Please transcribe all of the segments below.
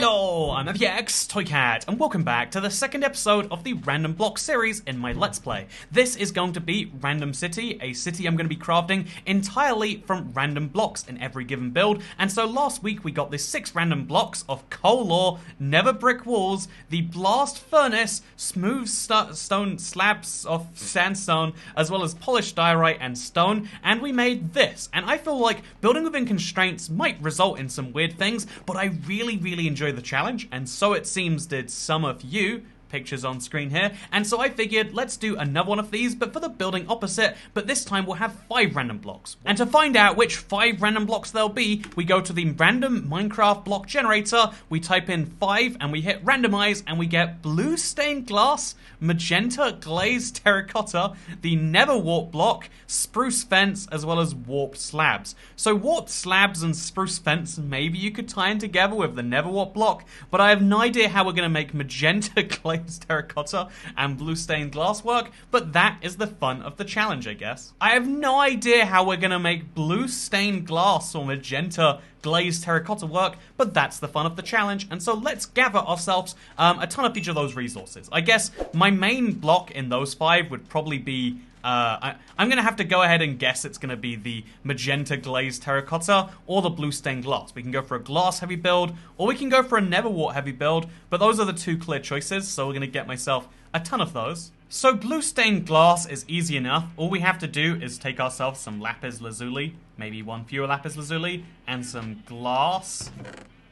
Hello, I'm FX Toycat, and welcome back to the second episode of the Random Block series in my Let's Play. This is going to be Random City, a city I'm going to be crafting entirely from random blocks in every given build. And so last week we got this 6 random blocks of coal ore, never brick walls, the blast furnace, smooth stone slabs of sandstone, as well as polished diorite and stone, and we made this. And I feel like building within constraints might result in some weird things, but I really enjoy the challenge, and so it seems did some of you. Pictures on screen here, and so I figured let's do another one of these, but for the building opposite, but this time we'll have 5 random blocks. And to find out which 5 random blocks there'll be, we go to the random Minecraft block generator, we type in 5 and we hit randomize, and we get blue stained glass, magenta glazed terracotta, the never warp block, spruce fence, as well as warped slabs. So warped slabs and spruce fence, maybe you could tie in together with the never warp block, but I have no idea how we're gonna make magenta glazed terracotta and blue stained glass work, but that is the fun of the challenge, I guess. I have no idea how we're gonna make blue stained glass or magenta glazed terracotta work, but that's the fun of the challenge, and so let's gather ourselves a ton of each of those resources. I guess my main block in those 5 would probably be I'm gonna have to go ahead and guess it's gonna be the magenta glazed terracotta or the blue stained glass. We can go for a glass heavy build, or we can go for a never wart heavy build, but those are the 2 clear choices, so we're gonna get myself a ton of those. So blue stained glass is easy enough. All we have to do is take ourselves some lapis lazuli, maybe 1 fewer lapis lazuli, and some glass,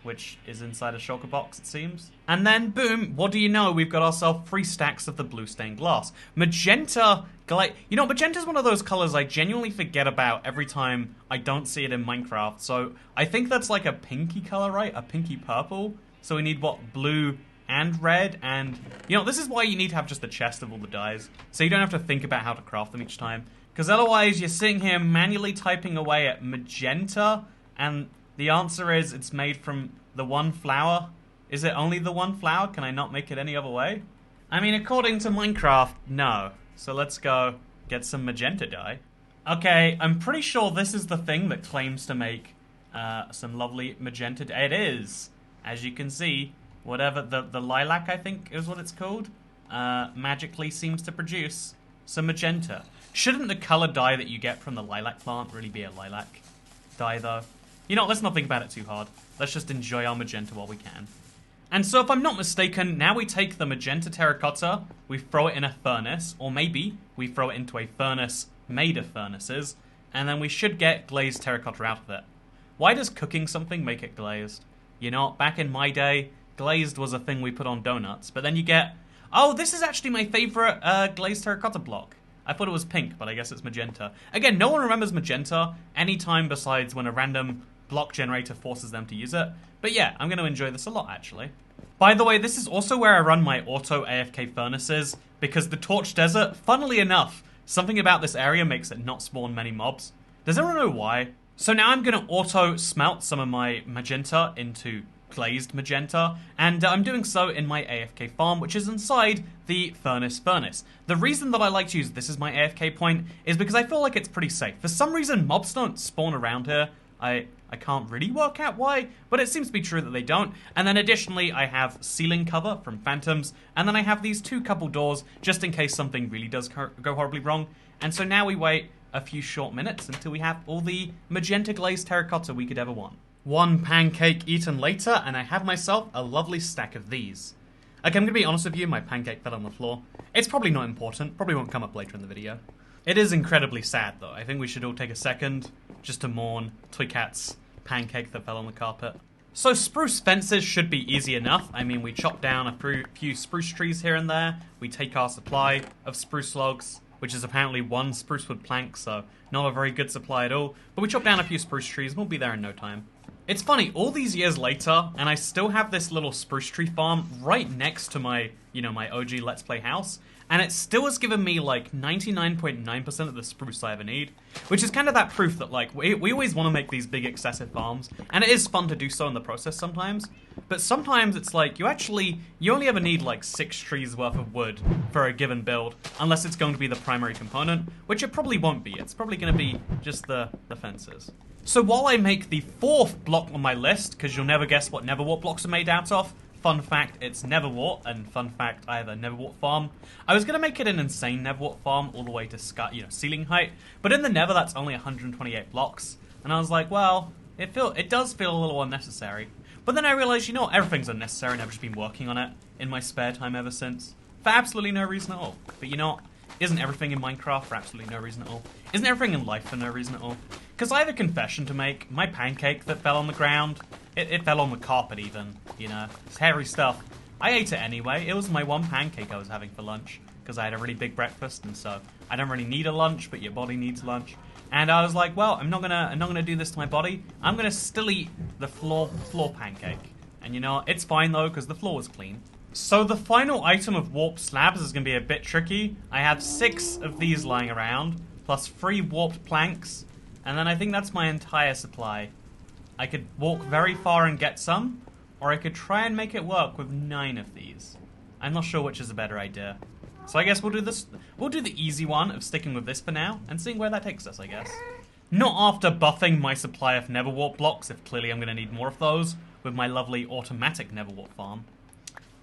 which is inside a shulker box, it seems. And then, boom, what do you know? We've got ourselves 3 stacks of the blue stained glass. Magenta, you know, magenta's one of those colors I genuinely forget about every time I don't see it in Minecraft. So I think that's like a pinky color, right? A pinky purple. So we need, what, blue and red, and, you know, this is why you need to have just a chest of all the dyes. So you don't have to think about how to craft them each time. Because otherwise, you're sitting here manually typing away at magenta, and the answer is it's made from the 1 flower. Is it only the 1 flower? Can I not make it any other way? I mean, according to Minecraft, no. So let's go get some magenta dye. Okay, I'm pretty sure this is the thing that claims to make some lovely magenta dye. It is, as you can see, whatever the lilac, I think is what it's called, magically seems to produce some magenta. Shouldn't the color dye that you get from the lilac plant really be a lilac dye, though? You know, let's not think about it too hard. Let's just enjoy our magenta while we can. And so if I'm not mistaken, now we take the magenta terracotta, we throw it in a furnace, or maybe we throw it into a furnace made of furnaces, and then we should get glazed terracotta out of it. Why does cooking something make it glazed? You know, back in my day, glazed was a thing we put on donuts, but then you get... Oh, this is actually my favorite glazed terracotta block. I thought it was pink, but I guess it's magenta. Again, no one remembers magenta anytime besides when a random block generator forces them to use it. But yeah, I'm going to enjoy this a lot, actually. By the way, this is also where I run my auto AFK furnaces, because the Torch Desert, funnily enough, something about this area makes it not spawn many mobs. Does everyone know why? So now I'm going to auto smelt some of my magenta into glazed magenta, and I'm doing so in my AFK farm, which is inside the furnace. The reason that I like to use this as my AFK point is because I feel like it's pretty safe. For some reason, mobs don't spawn around here. I can't really work out why, but it seems to be true that they don't. And then additionally, I have ceiling cover from phantoms, and then I have these 2 couple doors just in case something really does go horribly wrong. And so now we wait a few short minutes until we have all the magenta glazed terracotta we could ever want. 1 pancake eaten later, and I have myself a lovely stack of these. Okay, I'm gonna be honest with you, my pancake fell on the floor. It's probably not important, probably won't come up later in the video. It is incredibly sad, though. I think we should all take a second just to mourn Toycat's pancake that fell on the carpet. So spruce fences should be easy enough. I mean, we chop down a few spruce trees here and there. We take our supply of spruce logs, which is apparently 1 spruce wood plank, so not a very good supply at all. But we chop down a few spruce trees, and we'll be there in no time. It's funny, all these years later, and I still have this little spruce tree farm right next to my, you know, my OG Let's Play house. and it still has given me like 99.9% of the spruce I ever need, which is kind of that proof that like we always want to make these big excessive farms, and it is fun to do so in the process sometimes, but sometimes it's like you only ever need like 6 trees worth of wood for a given build, unless it's going to be the primary component, which it probably won't be. It's probably going to be just the fences. So while I make the 4th block on my list, because you'll never guess what Neverwart blocks are made out of, fun fact, it's Neverwart, and fun fact, I have a Neverwart farm. I was going to make it an insane Neverwart farm all the way to ceiling height, but in the Nether that's only 128 blocks, and I was like, well, it does feel a little unnecessary. But then I realized, you know what, everything's unnecessary, and I've just been working on it in my spare time ever since, for absolutely no reason at all. But you know what? Isn't everything in Minecraft for absolutely no reason at all? Isn't everything in life for no reason at all? Because I have a confession to make. My pancake that fell on the ground, it fell on the carpet even, you know. It's hairy stuff. I ate it anyway. It was my one pancake I was having for lunch, because I had a really big breakfast, and so I don't really need a lunch, but your body needs lunch. And I was like, well, I'm not gonna do this to my body. I'm gonna still eat the floor pancake. And you know, it's fine though, because the floor was clean. So the final item of warped slabs is going to be a bit tricky. I have 6 of these lying around, plus 3 warped planks, and then I think that's my entire supply. I could walk very far and get some, or I could try and make it work with 9 of these. I'm not sure which is a better idea. So I guess we'll do this. We'll do the easy one of sticking with this for now, and seeing where that takes us, I guess. Not after buffing my supply of Neverwart blocks, if clearly I'm going to need more of those, with my lovely automatic Neverwart farm.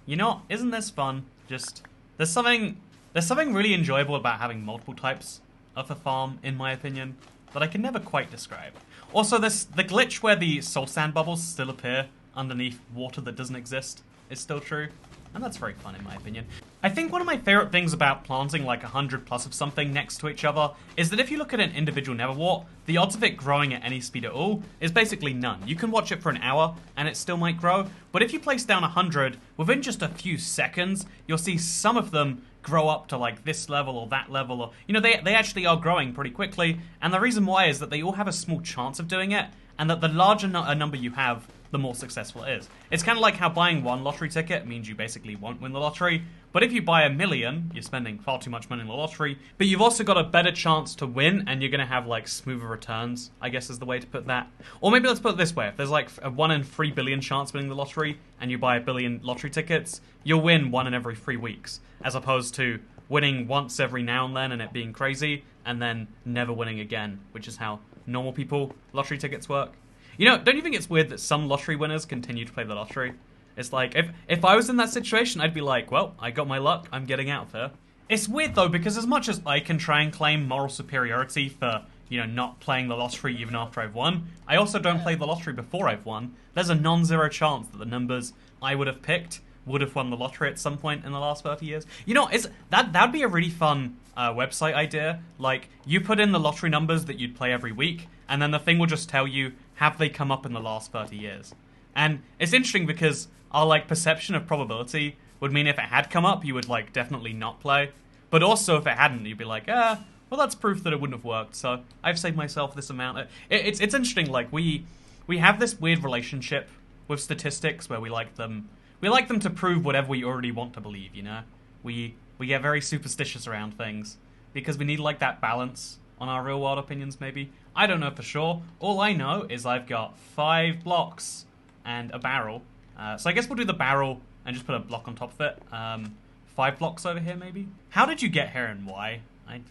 You know, isn't this fun? Just, there's something really enjoyable about having multiple types of a farm, in my opinion, that I can never quite describe. Also, the glitch where the soul sand bubbles still appear underneath water that doesn't exist is still true, and that's very fun in my opinion. I think one of my favorite things about planting like 100 plus of something next to each other is that if you look at an individual Neverwart, the odds of it growing at any speed at all is basically none. You can watch it for an hour and it still might grow, but if you place down 100, within just a few seconds, you'll see some of them grow up to like this level or that level, or, you know, they actually are growing pretty quickly, and the reason why is that they all have a small chance of doing it, and that the larger a number you have, the more successful it is. It's kind of like how buying 1 lottery ticket means you basically won't win the lottery, but if you buy 1 million, you're spending far too much money in the lottery, but you've also got a better chance to win, and you're going to have like smoother returns, I guess is the way to put that. Or maybe let's put it this way, if there's like a 1 in 3 billion chance of winning the lottery, and you buy 1 billion lottery tickets, you'll win 1 in every 3 weeks, as opposed to winning once every now and then and it being crazy, and then never winning again, which is how normal people lottery tickets work. You know, don't you think it's weird that some lottery winners continue to play the lottery? It's like, if I was in that situation, I'd be like, well, I got my luck, I'm getting out of here. It's weird though, because as much as I can try and claim moral superiority for, you know, not playing the lottery even after I've won, I also don't play the lottery before I've won. There's a non-zero chance that the numbers I would have picked would have won the lottery at some point in the last 30 years. You know, that'd be a really fun website idea. Like, you put in the lottery numbers that you'd play every week, and then the thing will just tell you, have they come up in the last 30 years? And it's interesting because our, like, perception of probability would mean if it had come up, you would, like, definitely not play. But also, if it hadn't, you'd be like, well, that's proof that it wouldn't have worked, so I've saved myself this amount. It's interesting, like, we have this weird relationship with statistics where we like them to prove whatever we already want to believe, you know? We get very superstitious around things because we need, like, that balance on our real-world opinions, maybe. I don't know for sure. All I know is I've got 5 blocks and a barrel. So I guess we'll do the barrel and just put a block on top of it. 5 blocks over here, maybe? How did you get here and why?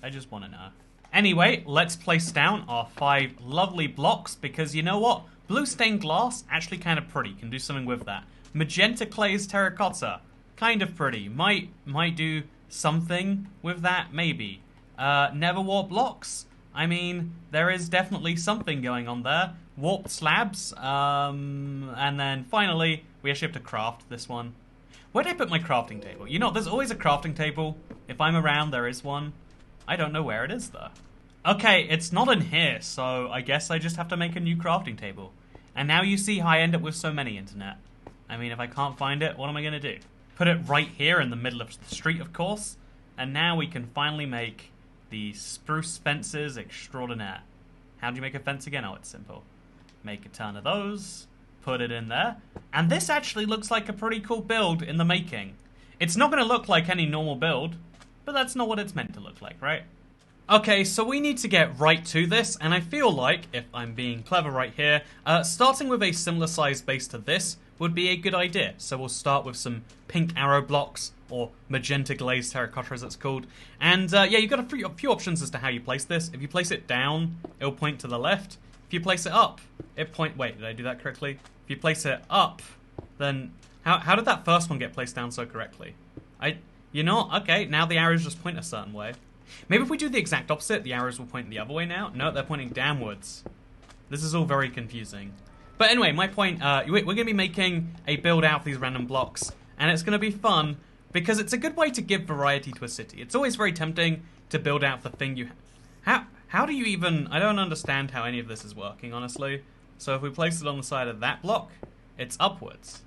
I just want to know. Anyway, let's place down our 5 lovely blocks because you know what? Blue stained glass, actually kind of pretty. Can do something with that. Magenta clays terracotta, kind of pretty. Might do something with that, maybe. Neverwart blocks. I mean, there is definitely something going on there. Warped slabs, and then finally, we actually have to craft this one. Where did I put my crafting table? You know, there's always a crafting table. If I'm around, there is one. I don't know where it is, though. Okay, it's not in here, so I guess I just have to make a new crafting table. And now you see how I end up with so many, internet. I mean, if I can't find it, what am I going to do? Put it right here in the middle of the street, of course. And now we can finally make the spruce fences extraordinaire. How do you make a fence again? Oh, it's simple. Make a ton of those. Put it in there. And this actually looks like a pretty cool build in the making. It's not going to look like any normal build, but that's not what it's meant to look like, right? Okay, so we need to get right to this, and I feel like, if I'm being clever right here, starting with a similar size base to this would be a good idea. So we'll start with some pink arrow blocks, or magenta glazed terracotta as it's called. And yeah, you've got a few options as to how you place this. If you place it down, it'll point to the left. If you place it up, wait, did I do that correctly? If you place it up, then how did that first one get placed down so correctly? You know, okay, now the arrows just point a certain way. Maybe if we do the exact opposite, the arrows will point the other way now. No, they're pointing downwards. This is all very confusing. But anyway, my point, we're going to be making a build out for these random blocks, and it's going to be fun because it's a good way to give variety to a city. It's always very tempting to build out the thing you have. How do you even... I don't understand how any of this is working, honestly. So if we place it on the side of that block, it's upwards.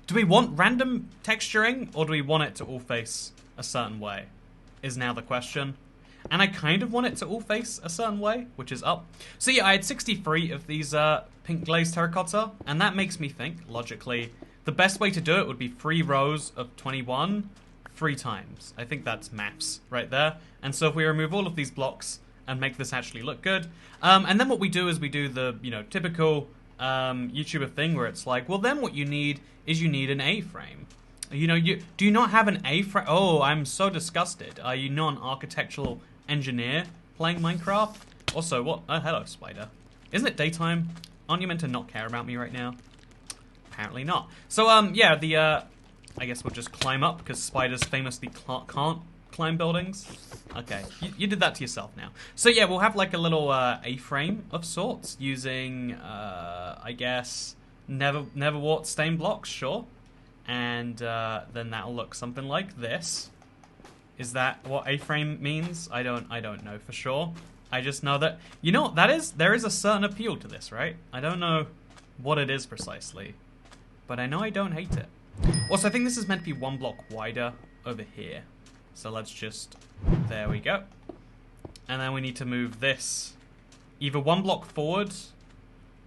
Do we want random texturing, or do we want it to all face a certain way? Is now the question. And I kind of want it to all face a certain way, which is up. So yeah, I had 63 of these pink glazed terracotta, and that makes me think, logically, the best way to do it would be 3 rows of 21, 3 times. I think that's maps right there. And so if we remove all of these blocks and make this actually look good, and then what we do is we do the, you know, typical YouTuber thing where it's like, well, then what you need is you need an A-frame. You know, do you not have an A-frame? Oh, I'm so disgusted. Are you not an architectural engineer playing Minecraft? Also, what? Oh, hello, spider. Isn't it daytime? Aren't you meant to not care about me right now? Apparently not. So, yeah, I guess we'll just climb up because spiders famously can't climb buildings. Okay, you did that to yourself now. So yeah, we'll have like a little A-frame of sorts using, I guess, neverwort stain blocks, sure. And then that'll look something like this. Is that what A-frame means? I don't know for sure. I just know that, you know, there is a certain appeal to this, right? I don't know what it is precisely, but I know I don't hate it. Also, I think this is meant to be 1 block wider over here. So let's just, there we go. And then we need to move this either 1 block forward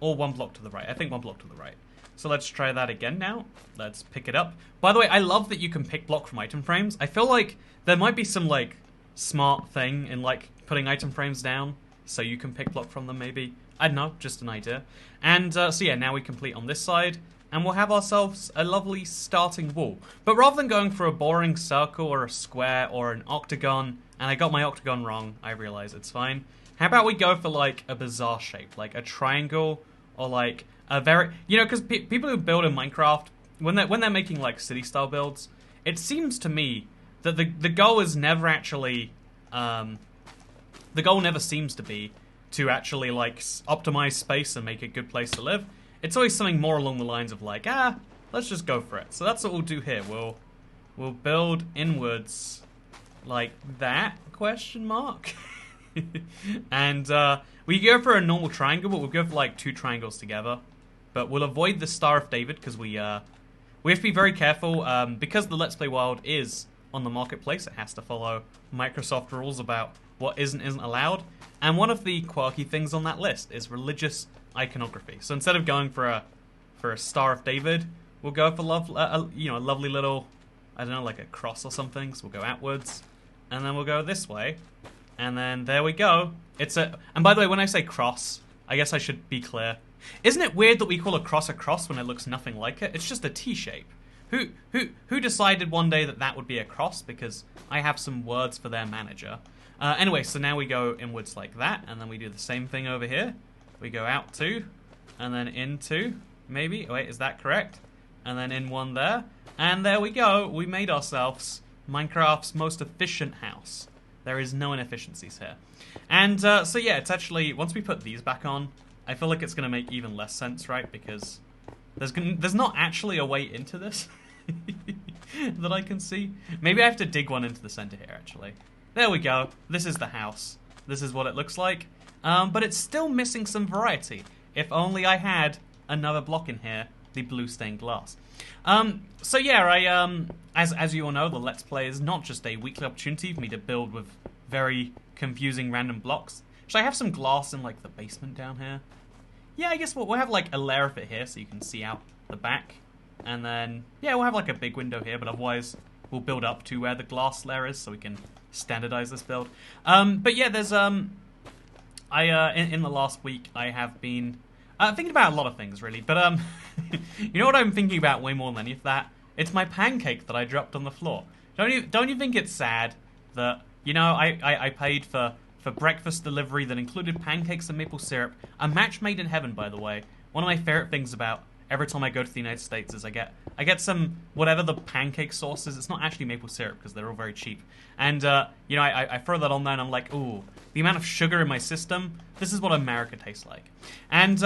or 1 block to the right. I think 1 block to the right. So let's try that again now. Let's pick it up. By the way, I love that you can pick block from item frames. I feel like there might be some, like, smart thing in, like, putting item frames down so you can pick block from them, maybe. I don't know, just an idea. And so yeah, now we complete on this side, and we'll have ourselves a lovely starting wall. But rather than going for a boring circle or a square or an octagon, and I got my octagon wrong, I realize it's fine. How about we go for, like, a bizarre shape, like a triangle or, like, a very... You know, because people who build in Minecraft, when they're making, like, city-style builds, it seems to me that the goal is never actually... the goal never seems to be to actually, like, optimize space and make a good place to live. It's always something more along the lines of, like, let's just go for it. So that's what we'll do here. We'll build inwards like that, question mark. And we go for a normal triangle, but we'll go for, like, 2 triangles together. But we'll avoid the Star of David because we have to be very careful. Because the Let's Play World is on the marketplace, it has to follow Microsoft rules about what isn't allowed. And one of the quirky things on that list is religious iconography. So instead of going for a Star of David, we'll go for a lovely little, I don't know, like a cross or something. So we'll go outwards, and then we'll go this way, and then there we go. And by the way, when I say cross, I guess I should be clear. Isn't it weird that we call a cross when it looks nothing like it? It's just a T shape. Who decided one day that would be a cross? Because I have some words for their manager. Anyway, so now we go inwards like that, and then we do the same thing over here. We go out 2, and then in 2, maybe. Wait, is that correct? And then in 1 there. And there we go. We made ourselves Minecraft's most efficient house. There is no inefficiencies here. And so yeah, it's actually, once we put these back on, I feel like it's going to make even less sense, right? Because there's not actually a way into this that I can see. Maybe I have to dig one into the center here, actually. There we go. This is the house. This is what it looks like. But it's still missing some variety. If only I had another block in here, the blue stained glass. So yeah, as you all know, the Let's Play is not just a weekly opportunity for me to build with very confusing random blocks. Should I have some glass in, like, the basement down here? Yeah, I guess we'll have, like, a layer of it here so you can see out the back. And then, yeah, we'll have, like, a big window here, but otherwise we'll build up to where the glass layer is so we can standardize this build. But yeah, there's in the last week I have been thinking about a lot of things really, but you know what I'm thinking about way more than any of that? It's my pancake that I dropped on the floor. Don't you think it's sad that, you know, I paid for breakfast delivery that included pancakes and maple syrup, a match made in heaven, by the way. One of my favorite things about every time I go to the United States is I get some, whatever the pancake sauce is. It's not actually maple syrup because they're all very cheap. And, you know, I throw that on there and I'm like, ooh, the amount of sugar in my system, this is what America tastes like. And,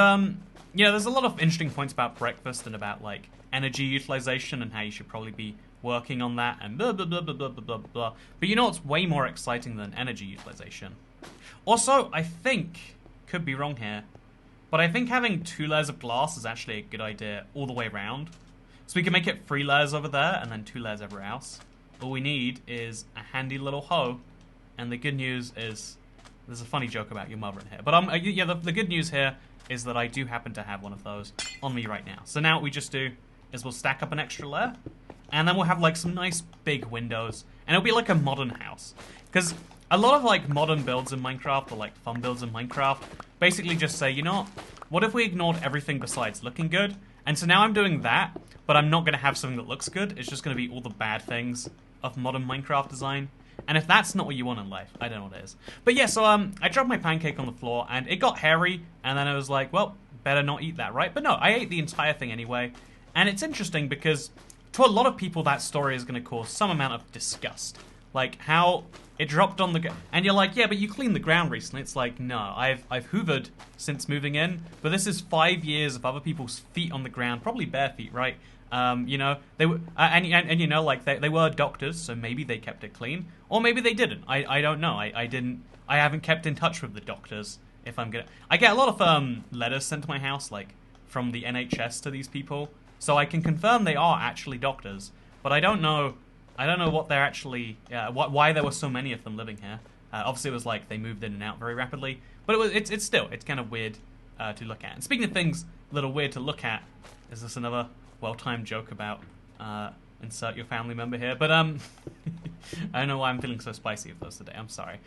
you know, there's a lot of interesting points about breakfast and about, like, energy utilization and how you should probably be working on that and blah, blah, blah, blah, blah, blah, blah. But you know what's way more exciting than energy utilization? Also, I think, could be wrong here, but I think having 2 layers of glass is actually a good idea all the way around. So we can make it 3 layers over there and then 2 layers everywhere else. All we need is a handy little hoe. And the good news is, there's a funny joke about your mother in here. But yeah, the good news here is that I do happen to have one of those on me right now. So now what we just do is we'll stack up an extra layer. And then we'll have like some nice big windows. And it'll be like a modern house. Because a lot of like modern builds in Minecraft, or like fun builds in Minecraft, basically just say, you know what if we ignored everything besides looking good? And so now I'm doing that, but I'm not going to have something that looks good. It's just going to be all the bad things of modern Minecraft design. And if that's not what you want in life, I don't know what it is. But yeah, so I dropped my pancake on the floor, and it got hairy, and then I was like, well, better not eat that, right? But no, I ate the entire thing anyway. And it's interesting because to a lot of people, that story is going to cause some amount of disgust. Like, how it dropped on the ground. And you're like, yeah, but you cleaned the ground recently. It's like, no, I've hoovered since moving in. But this is 5 years of other people's feet on the ground. Probably bare feet, right? You know, they were, and you know, like, they were doctors, so maybe they kept it clean. Or maybe they didn't. I don't know. I haven't kept in touch with the doctors, if I'm gonna... I get a lot of letters sent to my house, like, from the NHS to these people. So I can confirm they are actually doctors, but I don't know what they're actually, why there were so many of them living here. Obviously, it was like they moved in and out very rapidly, but it's still kind of weird to look at. And speaking of things that are weird to look at, is this another well-timed joke about insert your family member here? But I don't know why I'm feeling so spicy with those today. I'm sorry.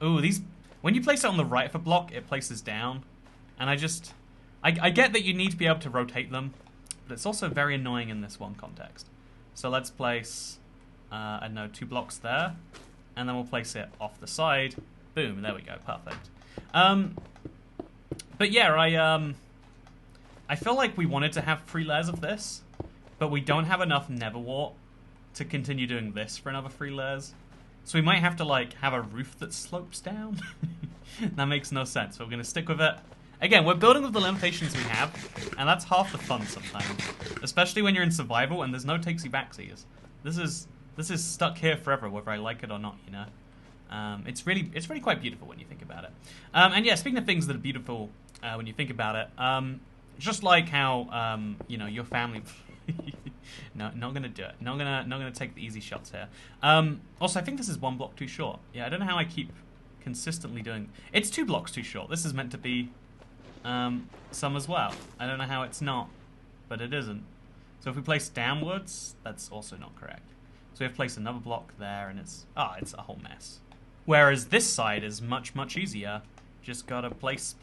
Ooh, these, when you place it on the right of a block, it places down, and I get that you need to be able to rotate them, but it's also very annoying in this one context. So let's place, I don't know, 2 blocks there, and then we'll place it off the side. Boom, there we go, perfect. But yeah, I feel like we wanted to have 3 layers of this, but we don't have enough netherwart to continue doing this for another 3 layers. So we might have to like have a roof that slopes down. That makes no sense, but we're gonna stick with it. Again, we're building with the limitations we have, and that's half the fun sometimes. Especially when you're in survival and there's no takesy-backsies. This is stuck here forever, whether I like it or not, you know? It's really quite beautiful when you think about it. And yeah, speaking of things that are beautiful when you think about it, just like how, you know, your family... No, not gonna do it. Not gonna take the easy shots here. Also, I think this is 1 block too short. Yeah, I don't know how I keep consistently doing... It's 2 blocks too short. This is meant to be... some as well. I don't know how it's not, but it isn't. So if we place downwards, that's also not correct. So we have to place another block there, and it's a whole mess. Whereas this side is much, much easier. Just gotta place.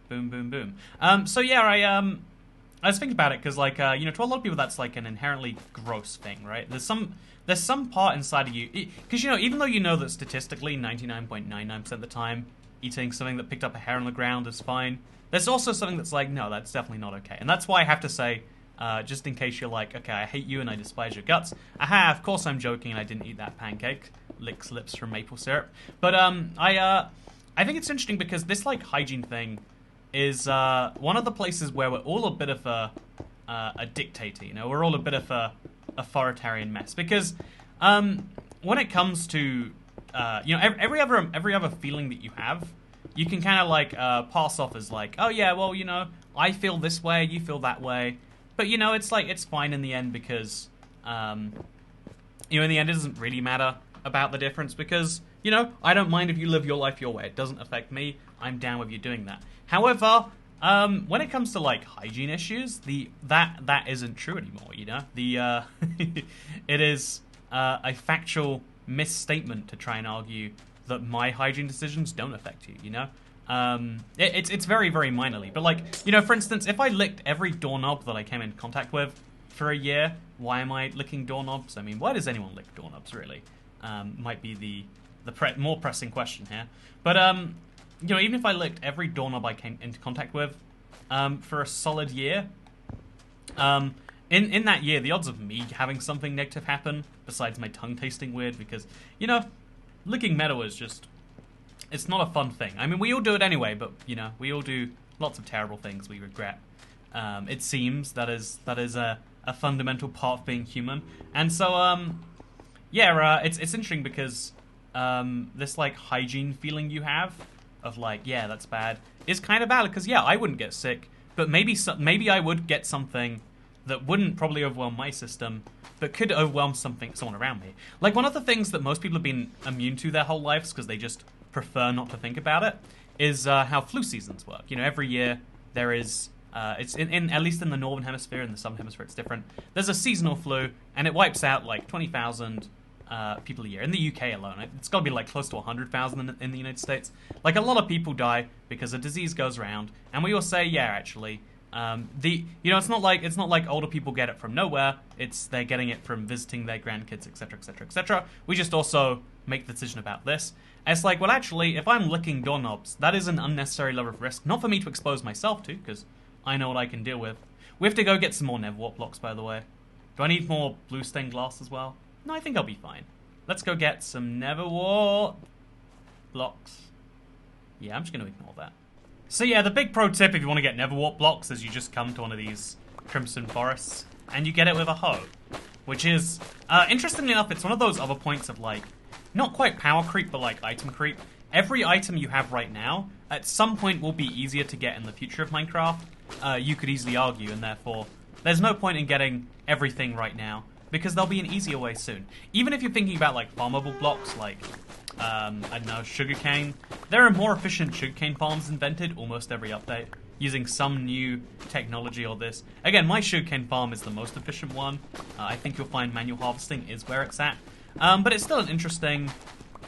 Boom, boom, boom. So yeah, I was thinking about it because, like, you know, to a lot of people that's like an inherently gross thing, right? There's some part inside of you, because, you know, even though you know that statistically 99.99% of the time eating something that picked up a hair on the ground is fine, there's also something that's like, no, that's definitely not okay. And that's why I have to say, just in case you're like, okay, I hate you and I despise your guts. Aha, of course I'm joking and I didn't eat that pancake. Licks lips from maple syrup. But I think it's interesting because this, like, hygiene thing is one of the places where we're all a bit of a dictator, you know? We're all a bit of a authoritarian mess. Because when it comes to, you know, every other feeling that you have, you can kind of, like, pass off as, like, oh, yeah, well, you know, I feel this way, you feel that way. But, you know, it's, like, it's fine in the end because, you know, in the end it doesn't really matter about the difference because, you know, I don't mind if you live your life your way. It doesn't affect me. I'm down with you doing that. However, When it comes to like hygiene issues, that isn't true anymore. You know, it is a factual misstatement to try and argue that my hygiene decisions don't affect you. You know, it's very very minorly. But like, you know, for instance, if I licked every doorknob that I came in contact with for a year, why am I licking doorknobs? I mean, why does anyone lick doorknobs really? Might be the more pressing question here. But you know, even if I licked every doorknob I came into contact with for a solid year, in that year, the odds of me having something negative happen, besides my tongue tasting weird, because, you know, licking metal is just, it's not a fun thing. I mean, we all do it anyway, but, you know, we all do lots of terrible things we regret. It seems that is a fundamental part of being human. And so, yeah, it's interesting because this, like, hygiene feeling you have of like, yeah, that's bad, is kind of valid, because yeah, I wouldn't get sick, but maybe I would get something that wouldn't probably overwhelm my system, but could overwhelm someone around me. Like, one of the things that most people have been immune to their whole lives because they just prefer not to think about it is how flu seasons work. You know, every year there is it's in at least in the northern hemisphere. In the southern hemisphere it's different. There's a seasonal flu, and it wipes out like 20,000 people a year. In the UK alone, it's got to be like close to 100,000 in the United States. Like, a lot of people die because a disease goes around, and we all say, yeah, actually, you know, it's not like older people get it from nowhere. They're getting it from visiting their grandkids, etc., etc., etc. We just also make the decision about this. And it's like, well, actually, if I'm licking doorknobs, that is an unnecessary level of risk, not for me to expose myself to, because I know what I can deal with. We have to go get some more Neverwart blocks, by the way. Do I need more blue stained glass as well? No, I think I'll be fine. Let's go get some Neverwart blocks. Yeah, I'm just going to ignore that. So yeah, the big pro tip if you want to get Neverwart blocks is you just come to one of these Crimson Forests and you get it with a hoe. Which is, interestingly enough, it's one of those other points of like, not quite power creep, but like item creep. Every item you have right now, at some point will be easier to get in the future of Minecraft. You could easily argue, and therefore, there's no point in getting everything right now, because there'll be an easier way soon. Even if you're thinking about like farmable blocks, like, I don't know, sugarcane. There are more efficient sugarcane farms invented almost every update, using some new technology or this. Again, my sugarcane farm is the most efficient one. I think you'll find manual harvesting is where it's at. But it's still an interesting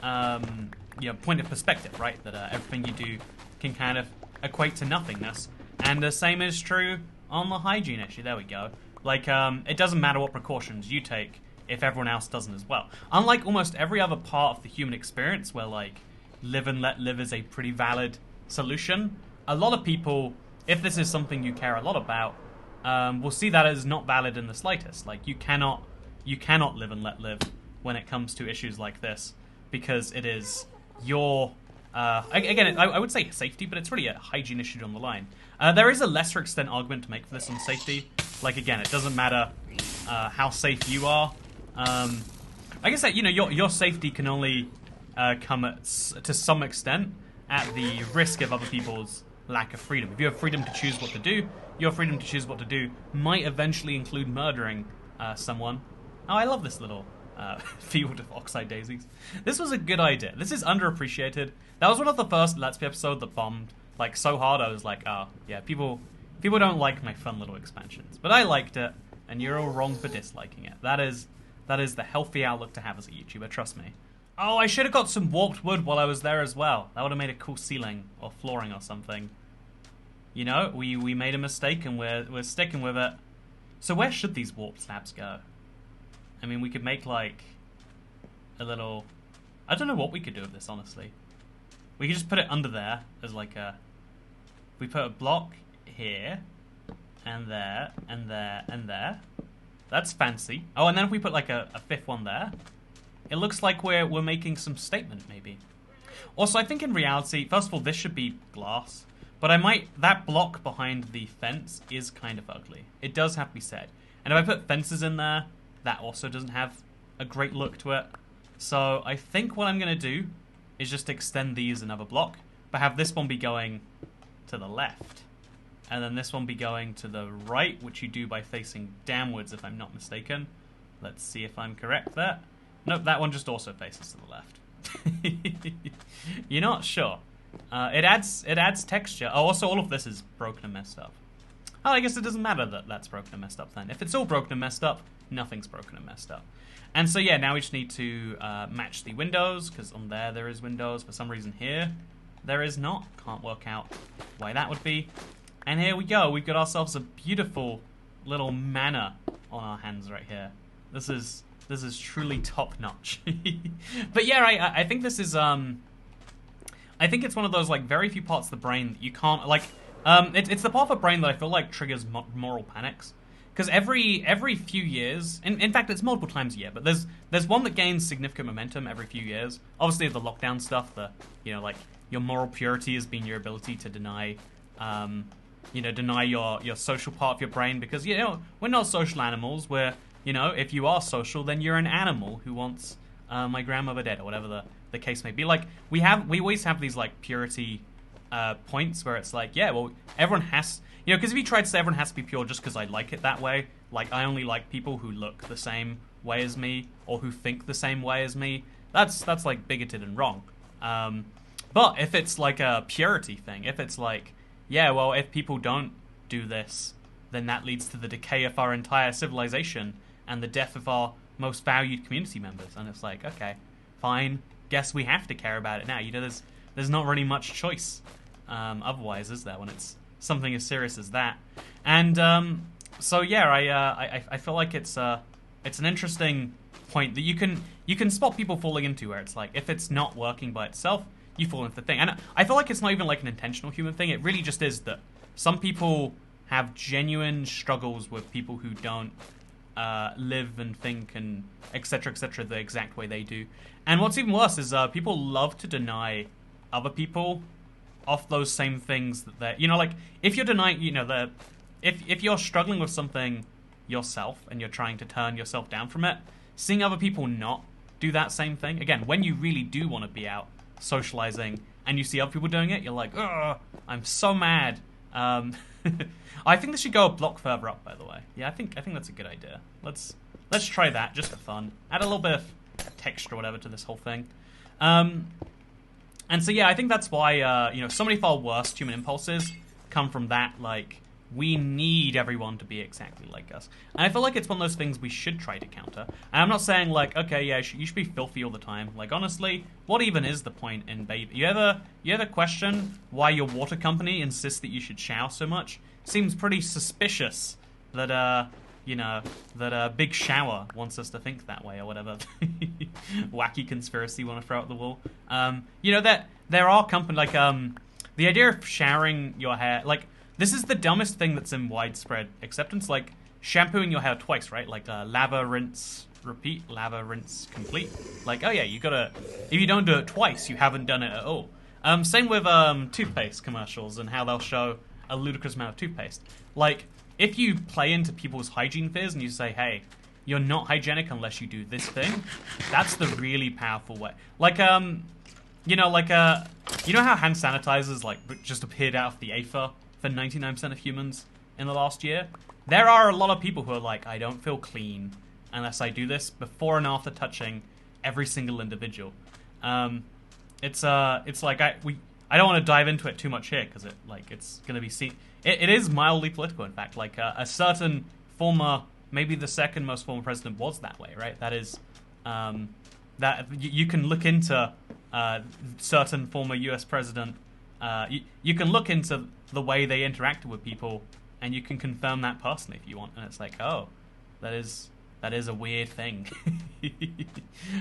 you know, point of perspective, right? That everything you do can kind of equate to nothingness. And the same is true on the hygiene issue. There we go. Like, it doesn't matter what precautions you take if everyone else doesn't as well. Unlike almost every other part of the human experience where, like, live and let live is a pretty valid solution, a lot of people, if this is something you care a lot about, will see that as not valid in the slightest. Like, you cannot live and let live when it comes to issues like this, because it is your... again, I would say safety, but it's really a hygiene issue on the line. There is a lesser extent argument to make for this on safety. Like, again, it doesn't matter how safe you are. I guess that, you know, your safety can only come to some extent at the risk of other people's lack of freedom. If you have freedom to choose what to do, your freedom to choose what to do might eventually include murdering someone. Oh, I love this little field of oxide daisies. This was a good idea. This is underappreciated. That was one of the first Let's Play episodes that bombed like so hard. I was like, oh yeah, people don't like my fun little expansions, but I liked it, and you're all wrong for disliking it. That is the healthy outlook to have as a YouTuber. Trust me. Oh, I should have got some warped wood while I was there as well. That would have made a cool ceiling or flooring or something. You know, we made a mistake and we're sticking with it. So where should these warped slabs go? I mean, we could make like a little... I don't know what we could do with this, honestly. We could just put it under there as like a... We put a block here, and there, and there, and there. That's fancy. Oh, and then if we put like a fifth one there, it looks like we're making some statement, maybe. Also, I think in reality, first of all, this should be glass. But that block behind the fence is kind of ugly. It does have to be said. And if I put fences in there, that also doesn't have a great look to it. So I think what I'm going to do is just extend these another block, but have this one be going to the left. And then this one be going to the right, which you do by facing downwards, if I'm not mistaken. Let's see if I'm correct there. Nope, that one just also faces to the left. You're not sure. It adds texture. Oh, also all of this is broken and messed up. Oh, I guess it doesn't matter that that's broken and messed up then. If it's all broken and messed up, nothing's broken and messed up. And so yeah, now we just need to match the windows, because on there is windows. For some reason here, there is not. Can't work out why that would be. And here we go. We've got ourselves a beautiful little manor on our hands right here. This is truly top-notch. But yeah, I think this is I think it's one of those like very few parts of the brain that you can't like. It's the part of the brain that I feel like triggers moral panics. Because every few years, in fact, it's multiple times a year, but there's one that gains significant momentum every few years. Obviously, the lockdown stuff, like your moral purity has been your ability to deny your social part of your brain, because we're not social animals. We're if you are social, then you're an animal who wants my grandmother dead, or whatever the case may be. Like we always have these like purity points where it's like, yeah, well, everyone has. Because if you try to say everyone has to be pure just because I like it that way, like I only like people who look the same way as me or who think the same way as me, that's like bigoted and wrong. But if it's like a purity thing, if it's like, yeah, well, if people don't do this, then that leads to the decay of our entire civilization and the death of our most valued community members. And it's like, okay, fine, guess we have to care about it now. There's not really much choice otherwise, is there, when it's something as serious as that? And so yeah, I feel like it's an interesting point that you can spot people falling into, where it's like, if it's not working by itself, you fall into the thing. And I feel like it's not even like an intentional human thing. It really just is that some people have genuine struggles with people who don't live and think and etc. the exact way they do. And what's even worse is people love to deny other people off those same things that they're, like if you're denying, if you're struggling with something yourself and you're trying to turn yourself down from it, seeing other people not do that same thing, again, when you really do want to be out socializing and you see other people doing it, you're like, ugh, I'm so mad. I think this should go a block further up, by the way. Yeah, I think that's a good idea. Let's try that just for fun. Add a little bit of texture or whatever to this whole thing. And so yeah, I think that's why so many of our worst human impulses come from that, like, we need everyone to be exactly like us. And I feel like it's one of those things we should try to counter. And I'm not saying like, okay, yeah, you should be filthy all the time. Like, honestly, what even is the point in baby? You ever question why your water company insists that you should shower so much? Seems pretty suspicious that Big Shower wants us to think that way, or whatever wacky conspiracy you want to throw at the wall. That there are companies like the idea of showering your hair, like, this is the dumbest thing that's in widespread acceptance, like shampooing your hair twice, right? Like lava, rinse, repeat, lava, rinse, complete. Like, oh yeah, if you don't do it twice, you haven't done it at all. Same with toothpaste commercials and how they'll show a ludicrous amount of toothpaste. Like, if you play into people's hygiene fears and you say, hey, you're not hygienic unless you do this thing, that's the really powerful way. Like, you know how hand sanitizers like just appeared out of the aether for 99% of humans in the last year? There are a lot of people who are like, I don't feel clean unless I do this before and after touching every single individual. It's like I don't want to dive into it too much here because it's going to be seen. It is mildly political, in fact. Like a certain former, maybe the second most former president was that way, right? That is, that you can look into certain former U.S. president. You can look into the way they interacted with people, and you can confirm that personally if you want. And it's like, oh, that is a weird thing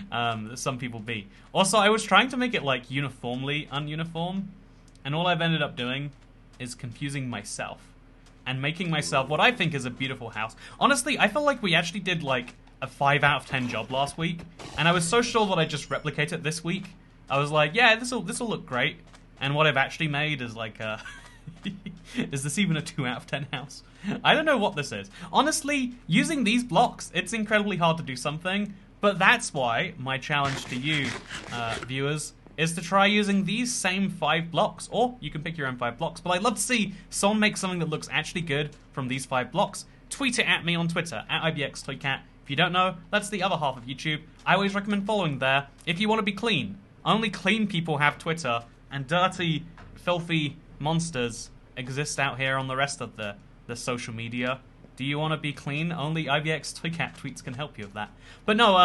that some people be. Also, I was trying to make it like uniformly ununiform, and all I've ended up doing is confusing myself and making myself what I think is a beautiful house. Honestly, I felt like we actually did like a 5 out of 10 job last week, and I was so sure that I'd just replicate it this week. I was like, yeah, this'll look great. And what I've actually made is like is this even a 2 out of 10 house? I don't know what this is. Honestly, using these blocks, it's incredibly hard to do something, but that's why my challenge to you, viewers, is to try using these same 5 blocks, or you can pick your own 5 blocks, but I'd love to see someone make something that looks actually good from these 5 blocks. Tweet it at me on Twitter, at IBXToyCat. If you don't know, that's the other half of YouTube. I always recommend following there if you want to be clean. Only clean people have Twitter, and dirty, filthy monsters exist out here on the rest of the social media. Do you want to be clean? Only IVX Toycat tweets can help you with that. But no,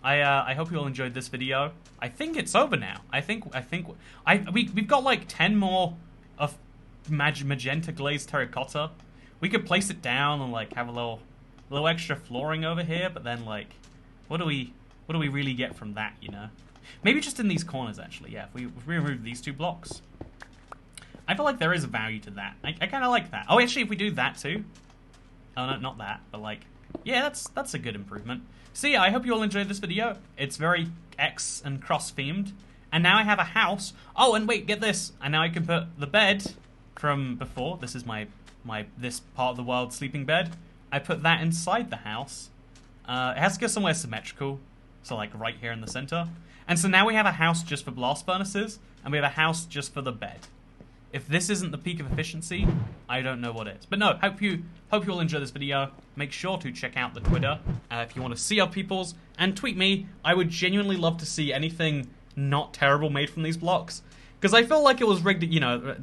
I hope you all enjoyed this video. I think it's over now. We've got like 10 more of magenta glazed terracotta. We could place it down and like have a little extra flooring over here, but then like, what do we really get from that, you know? Maybe just in these corners, actually. Yeah, if we remove these 2 blocks, I feel like there is a value to that. I kind of like that. Oh, actually, if we do that too. Oh, no, not that, but like, yeah, that's a good improvement. So yeah, I hope you all enjoyed this video. It's very X and cross themed. And now I have a house. Oh, and wait, get this. And now I can put the bed from before. This is my this part of the world sleeping bed. I put that inside the house. It has to go somewhere symmetrical. So like right here in the center. And so now we have a house just for blast furnaces, and we have a house just for the bed. If this isn't the peak of efficiency, I don't know what is. But no, hope you all enjoy this video. Make sure to check out the Twitter if you want to see our peoples, and tweet me. I would genuinely love to see anything not terrible made from these blocks, because I feel like it was rigged. You know,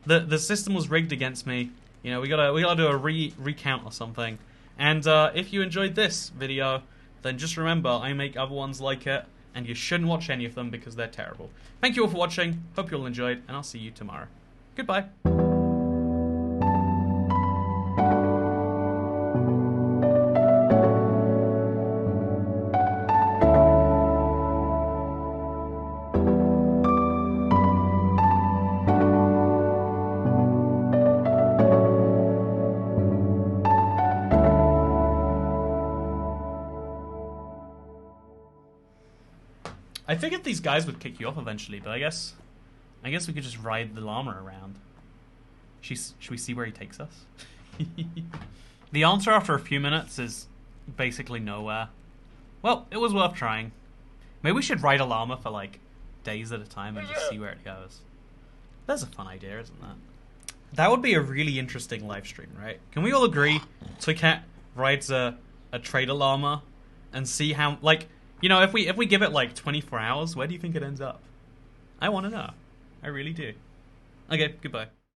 the system was rigged against me. You know, we gotta do a recount or something. And if you enjoyed this video, then just remember I make other ones like it, and you shouldn't watch any of them because they're terrible. Thank you all for watching. Hope you all enjoyed, and I'll see you tomorrow. Goodbye. I figured these guys would kick you off eventually, but I guess we could just ride the llama around. Should we see where he takes us? The answer after a few minutes is basically nowhere. Well, it was worth trying. Maybe we should ride a llama for like days at a time and just see where it goes. That's a fun idea, isn't that? That would be a really interesting live stream, right? Can we all agree Toycat rides a trader llama and see how, like, you know, if we give it like 24 hours, where do you think it ends up? I want to know. I really do. Okay, goodbye.